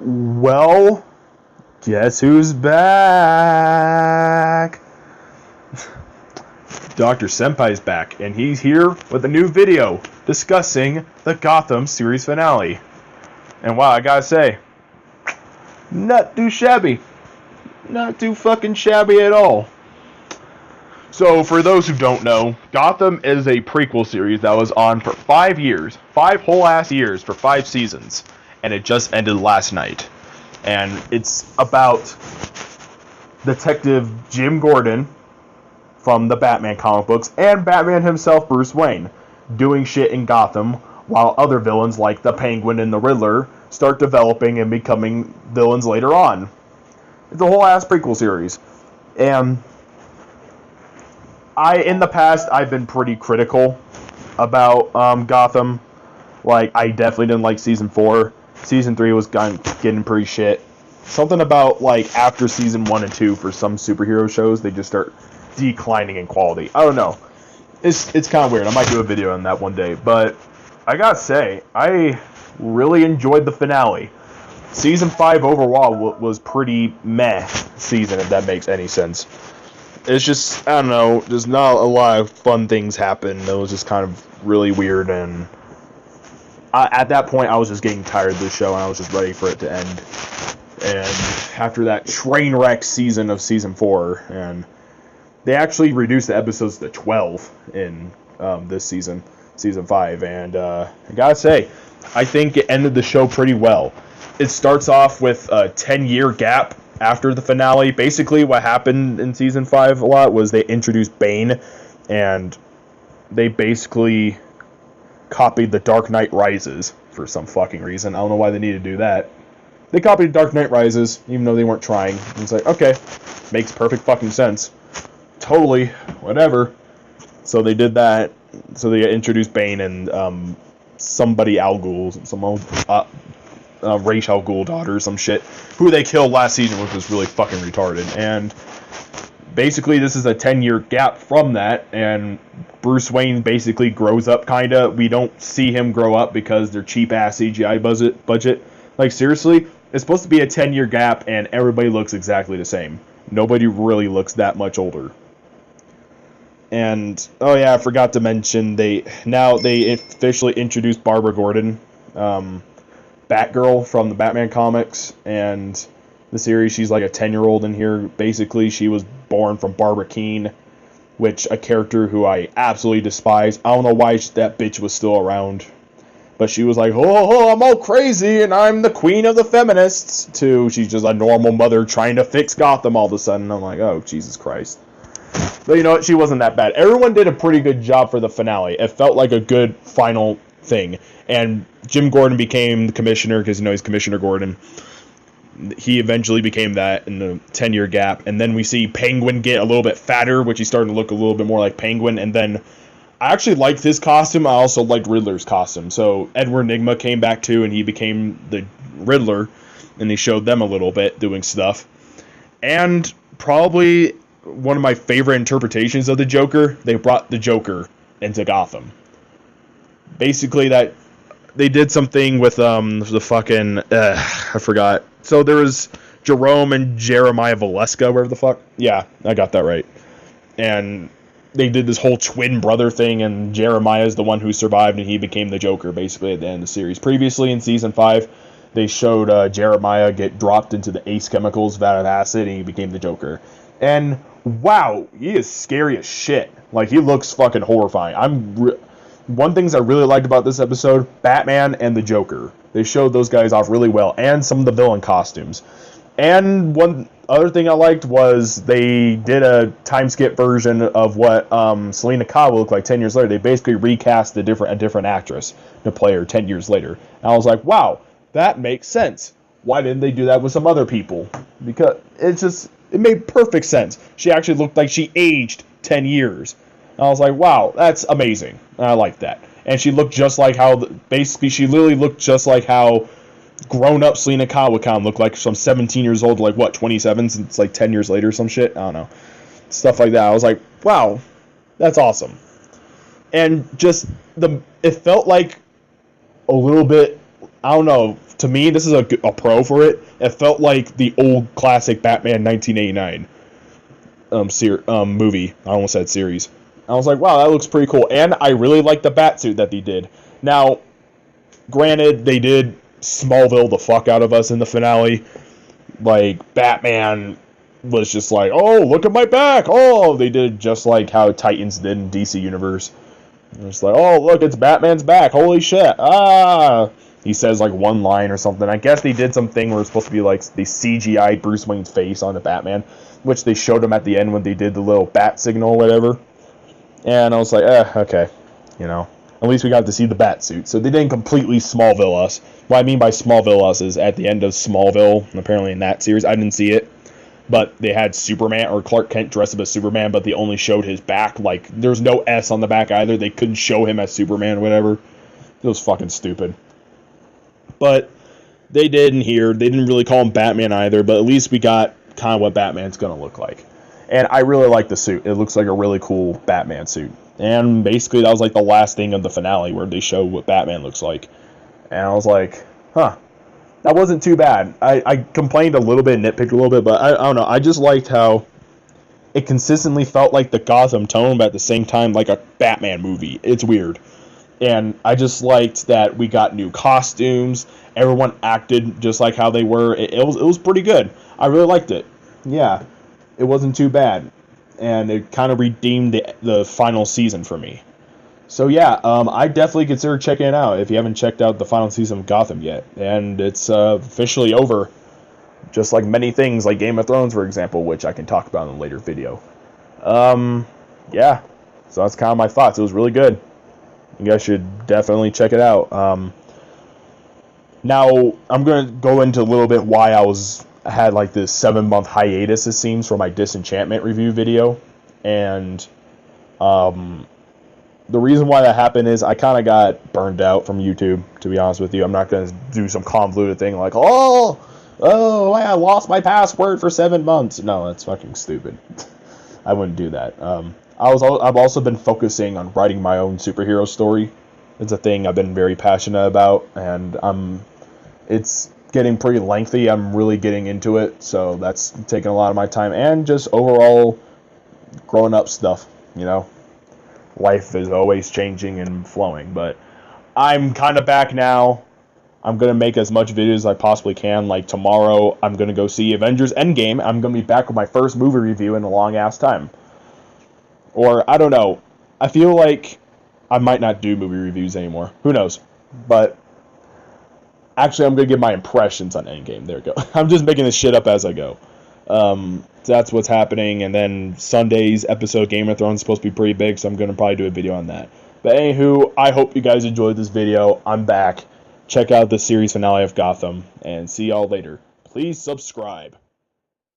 Well, guess who's back? Dr. Senpai's back, and he's here with a new video discussing the Gotham series finale. And wow, I gotta say, not too shabby. Not too fucking shabby at all. So, for those who don't know, Gotham is a prequel series that was on for 5 years. 5 whole ass years for 5 seasons. And it just ended last night. And it's about Detective Jim Gordon from the Batman comic books and Batman himself, Bruce Wayne, doing shit in Gotham while other villains like the Penguin and the Riddler start developing and becoming villains later on. It's a whole ass prequel series. And in the past, I've been pretty critical about Gotham. Like, I definitely didn't like Season 4. Season 3 was getting pretty shit. Something about, like, after Season 1 and 2 for some superhero shows, they just start declining in quality. I don't know. It's kind of weird. I might do a video on that one day. But I gotta say, I really enjoyed the finale. Season 5 overall was pretty meh season, if that makes any sense. It's just, I don't know, there's not a lot of fun things happen. It was just kind of really weird, and at that point, I was just getting tired of the show, and I was just ready for it to end. And after that train wreck season of Season 4, and they actually reduced the episodes to 12 in this season, Season 5, and I gotta say, I think it ended the show pretty well. It starts off with a 10-year gap after the finale. Basically, what happened in Season 5 a lot was they introduced Bane, and they basically copied The Dark Knight Rises for some fucking reason. I don't know why they needed to do that. They copied Dark Knight Rises, even though they weren't trying. And it's like, okay, makes perfect fucking sense. Totally, whatever. So they did that. So they introduced Bane and somebody Al Ghul, some old Ra's al Ghul daughter or some shit, who they killed last season, which was really fucking retarded. And basically, this is a 10-year gap from that, and Bruce Wayne basically grows up, kinda. We don't see him grow up because they're cheap-ass CGI budget. Like, seriously, it's supposed to be a 10-year gap, and everybody looks exactly the same. Nobody really looks that much older. And, oh yeah, I forgot to mention, they officially introduced Barbara Gordon, Batgirl from the Batman comics, and the series. She's like a 10-year-old in here. Basically, she was born from Barbara Keene, which a character who I absolutely despise. I don't know why that bitch was still around, but she was like, oh, I'm all crazy, and I'm the queen of the feminists, to she's just a normal mother trying to fix Gotham all of a sudden. I'm like, oh, Jesus Christ. But you know what? She wasn't that bad. Everyone did a pretty good job for the finale. It felt like a good final thing. And Jim Gordon became the commissioner, because, you know, he's Commissioner Gordon. He eventually became that in the 10-year gap. And then we see Penguin get a little bit fatter, which he's starting to look a little bit more like Penguin. And then I actually liked his costume. I also liked Riddler's costume. So Edward Nygma came back too, and he became the Riddler. And they showed them a little bit doing stuff. And probably one of my favorite interpretations of the Joker, they brought the Joker into Gotham. Basically, that they did something with the fucking I forgot. So there was Jerome and Jeremiah Valeska, wherever the fuck. Yeah, I got that right. And they did this whole twin brother thing, and Jeremiah is the one who survived, and he became the Joker basically at the end of the series. Previously in Season 5, they showed Jeremiah get dropped into the Ace Chemicals vat of acid, and he became the Joker. And wow, he is scary as shit. Like, he looks fucking horrifying. One thing I really liked about this episode, Batman and the Joker. They showed those guys off really well, and some of the villain costumes. And one other thing I liked was they did a time skip version of what Selena Kyle looked like 10 years later. They basically recast a different actress to play her 10 years later. And I was like, wow, that makes sense. Why didn't they do that with some other people? Because it made perfect sense. She actually looked like she aged 10 years. And I was like, wow, that's amazing. And I like that. And she looked just like she literally looked just like how grown-up Selena Kyle would kind of look like, from 17 years old to, like, what, 27, since it's like 10 years later or some shit? I don't know. Stuff like that. I was like, wow, that's awesome. And just, it felt like a little bit I don't know. To me, this is a pro for it. It felt like the old classic Batman 1989 movie. I almost said series. I was like, wow, that looks pretty cool. And I really like the Batsuit that they did. Now, granted, they did Smallville the fuck out of us in the finale. Like, Batman was just like, oh, look at my back. Oh, they did just like how Titans did in DC Universe. It's like, oh, look, it's Batman's back. Holy shit. Ah. He says like one line or something. I guess they did something where it's supposed to be like the CGI Bruce Wayne's face on the Batman, which they showed him at the end when they did the little bat signal or whatever. And I was like, okay. You know, at least we got to see the bat suit. So they didn't completely Smallville us. What I mean by Smallville us is at the end of Smallville, apparently in that series, I didn't see it, but they had Superman or Clark Kent dressed up as Superman, but they only showed his back. Like, there's no S on the back either. They couldn't show him as Superman or whatever. It was fucking stupid. But they did in here. They didn't really call him Batman either, but at least we got kind of what Batman's going to look like. And I really like the suit. It looks like a really cool Batman suit. And basically that was like the last thing of the finale where they show what Batman looks like. And I was like, huh. That wasn't too bad. I complained a little bit, nitpicked a little bit, but I don't know. I just liked how it consistently felt like the Gotham tone, but at the same time like a Batman movie. It's weird. And I just liked that we got new costumes. Everyone acted just like how they were. It was pretty good. I really liked it. Yeah, it wasn't too bad. And it kind of redeemed the final season for me. So yeah, I definitely consider checking it out if you haven't checked out the final season of Gotham yet. And it's officially over. Just like many things, like Game of Thrones, for example, which I can talk about in a later video. Yeah. So that's kind of my thoughts. It was really good. You guys should definitely check it out. Now, I'm going to go into a little bit why I had like this 7-month hiatus, it seems, for my Disenchantment review video. And the reason why that happened is I kind of got burned out from YouTube, to be honest with you. I'm not going to do some convoluted thing like, oh, I lost my password for 7 months. No, that's fucking stupid. I wouldn't do that. I've also been focusing on writing my own superhero story. It's a thing I've been very passionate about, and it's getting pretty lengthy. I'm really getting into it, so that's taking a lot of my time, and just overall growing up stuff, you know. Life is always changing and flowing, but I'm kind of back now. I'm going to make as much videos as I possibly can. Like tomorrow, I'm going to go see Avengers Endgame. I'm going to be back with my first movie review in a long-ass time. Or, I don't know. I feel like I might not do movie reviews anymore. Who knows? But, actually, I'm going to give my impressions on Endgame. There we go. I'm just making this shit up as I go. That's what's happening. And then Sunday's episode Game of Thrones is supposed to be pretty big, so I'm going to probably do a video on that. But anywho, I hope you guys enjoyed this video. I'm back. Check out the series finale of Gotham, and see y'all later. Please subscribe.